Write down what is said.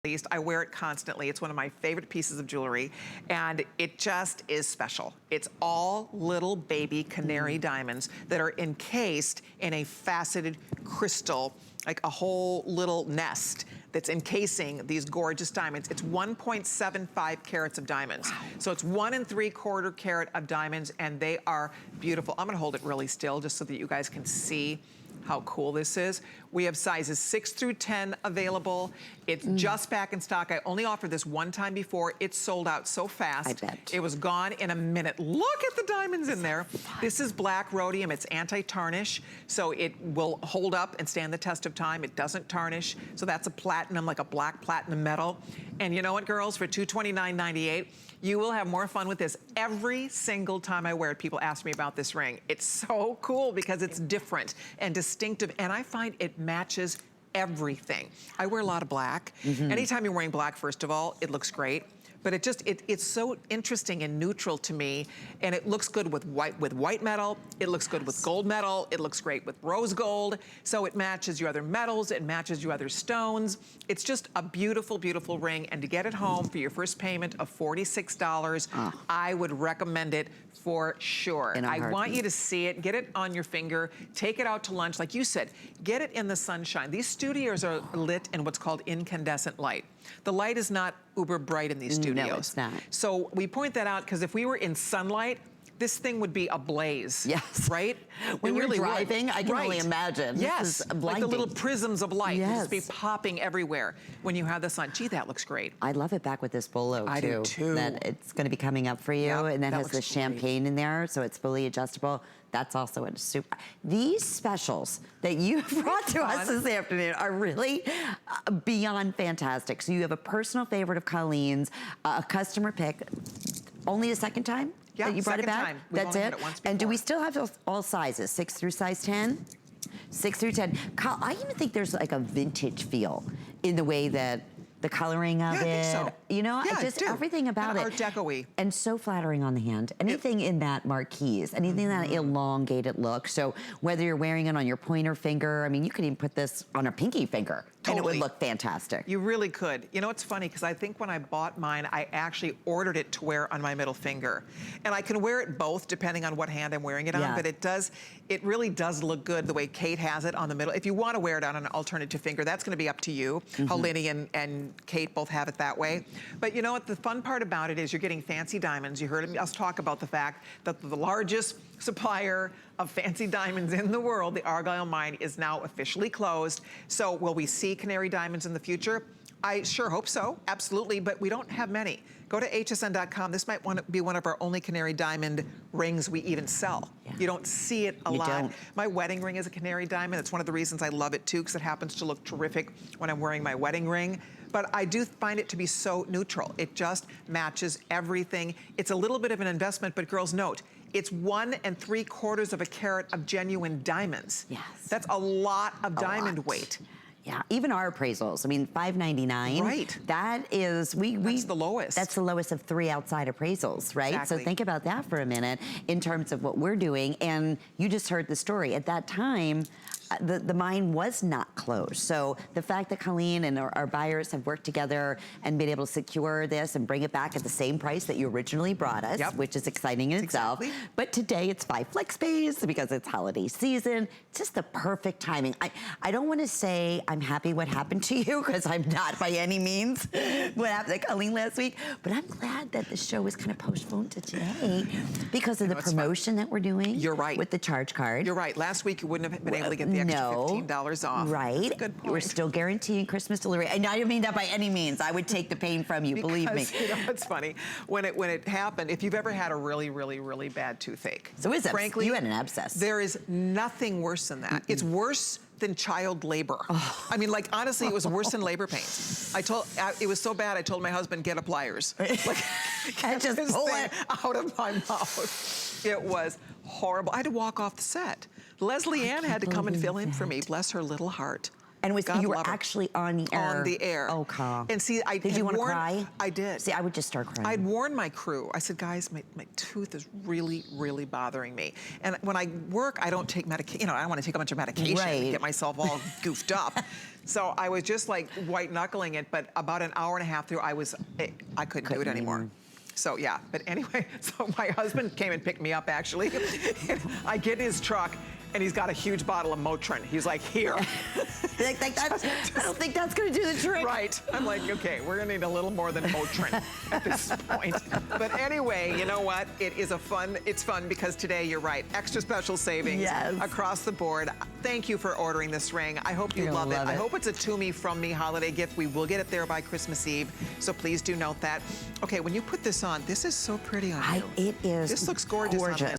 least. I wear it constantly. It's one of my favorite pieces of jewelry, and it just is special. It's all little baby canary diamonds that are encased in a faceted crystal, like a whole little nest that's encasing these gorgeous diamonds. It's 1.75 carats of diamonds. Wow. So it's 1 3/4 carat of diamonds, and they are beautiful. I'm gonna hold it really still just so that you guys can see how cool this is. We have sizes 6 through 10 available. It's just back in stock. I only offered this one time before. It sold out so fast. I bet. It was gone in a minute. Look at the diamonds in there. This is black rhodium. It's anti-tarnish, so it will hold up and stand the test of time. It doesn't tarnish. So that's a platinum, like a black platinum metal. And you know what, girls? For $229.98, you will have more fun with this. Every single time I wear it, people ask me about this ring. It's so cool because it's different and distinctive, and I find it matches everything. I wear a lot of black. Anytime you're wearing black, first of all, it looks great. But it's so interesting and neutral to me, and it looks good with white metal, it looks good with gold metal, it looks great with rose gold, so it matches your other metals, it matches your other stones. It's just a beautiful, beautiful ring, and to get it home for your first payment of $46, I would recommend it for sure. I want you to see it, get it on your finger, take it out to lunch, like you said, get it in the sunshine. These studios are lit in what's called incandescent light. The light is not uber bright in these studios. No, it's not. So we point that out because if we were in sunlight, this thing would be ablaze. Yes. Right? When you're driving, I can only imagine. Yes. Like the little prisms of light will just be popping everywhere when you have the sun. Gee, that looks great. I love it back with this bolo, too. I do, too. That it's going to be coming up for you, and that has the champagne in there, so it's fully adjustable. That's also a super. These specials that you brought to us this afternoon are really beyond fantastic. So you have a personal favorite of Colleen's, a customer pick. Only a second time that you brought it back? That's it? And do we still have all sizes, 6 through size 10? 6 through 10. I even think there's like a vintage feel in the way that the coloring of it. I think so. You know, just everything about it. Art Deco-y. And so flattering on the hand. Anything in that marquise, anything that elongated look. So whether you're wearing it on your pointer finger, I mean, you could even put this on a pinky finger. And it would look fantastic. You really could. You know, it's funny because I think when I bought mine, I actually ordered it to wear on my middle finger. And I can wear it both depending on what hand I'm wearing it on, but it really does look good the way Kate has it on the middle. If you want to wear it on an alternative finger, that's going to be up to you. How Linny and Kate both have it that way. But you know what, the fun part about it is you're getting fancy diamonds. You heard us talk about the fact that the largest supplier of fancy diamonds in the world, the Argyle mine, is now officially closed. So will we see canary diamonds in the future? I sure hope so, absolutely, but we don't have many. Go to hsn.com. This might be one of our only canary diamond rings we even sell. You don't see it a lot. My wedding ring is a canary diamond. It's one of the reasons I love it too, because it happens to look terrific when I'm wearing my wedding ring. But I do find it to be so neutral. It just matches everything. It's a little bit of an investment, but girls, note, it's 1 3/4 of a carat of genuine diamonds. Yes. That's a lot of diamond weight. Yeah, even our appraisals, I mean, $599. Right. That is, that's the lowest. That's the lowest of 3 outside appraisals, right? Exactly. So think about that for a minute in terms of what we're doing. And you just heard the story. At that time, the mine was not closed. So the fact that Colleen and our buyers have worked together and been able to secure this and bring it back at the same price that you originally brought us, which is exciting in itself. But today it's 5 flex pays because it's holiday season. It's just the perfect timing. I don't want to say I'm happy what happened to you, because I'm not by any means what happened to Colleen last week, but I'm glad that the show was kind of postponed to today because of the promotion that we're doing. You're right. With the charge card. You're right. Last week you wouldn't have been able to get the extra $15 off. Right. That's a good point. We're still guaranteeing Christmas delivery. And I don't mean that by any means. I would take the pain from you, believe me. You know, it's funny. When it happened, if you've ever had a really, really, really bad toothache. So frankly, you had an abscess. There is nothing worse than that. It's worse than child labor. I mean, like, honestly, it was worse than labor pains. It was so bad, I told my husband, get a pliers. Like, and just pull it out of my mouth. It was horrible. I had to walk off the set. Leslie Ann had to come and fill in for me, bless her little heart. And God you were love her. actually on the air. On the air. Oh, Carl. And see, Did you want to cry? I did. See, I would just start crying. I'd warned my crew. I said, guys, my tooth is really, really bothering me. And when I work, I don't take medication. You know, I don't want to take a bunch of medication and get myself all goofed up. So I was just like white knuckling it. But about an hour and a half through, I couldn't do it anymore. So yeah, but anyway, so my husband came and picked me up actually. I get in his truck and he's got a huge bottle of Motrin. He's like, here. I don't think that's gonna do the trick. Right, I'm like, okay, we're gonna need a little more than Motrin at this point. But anyway, you know what? It's fun because today, you're right, extra special savings across the board. Thank you for ordering this ring. I hope you love it. I hope it's a to me, from me holiday gift. We will get it there by Christmas Eve, so please do note that. Okay, when you put this on, this is so pretty on you. It is This looks gorgeous. On this.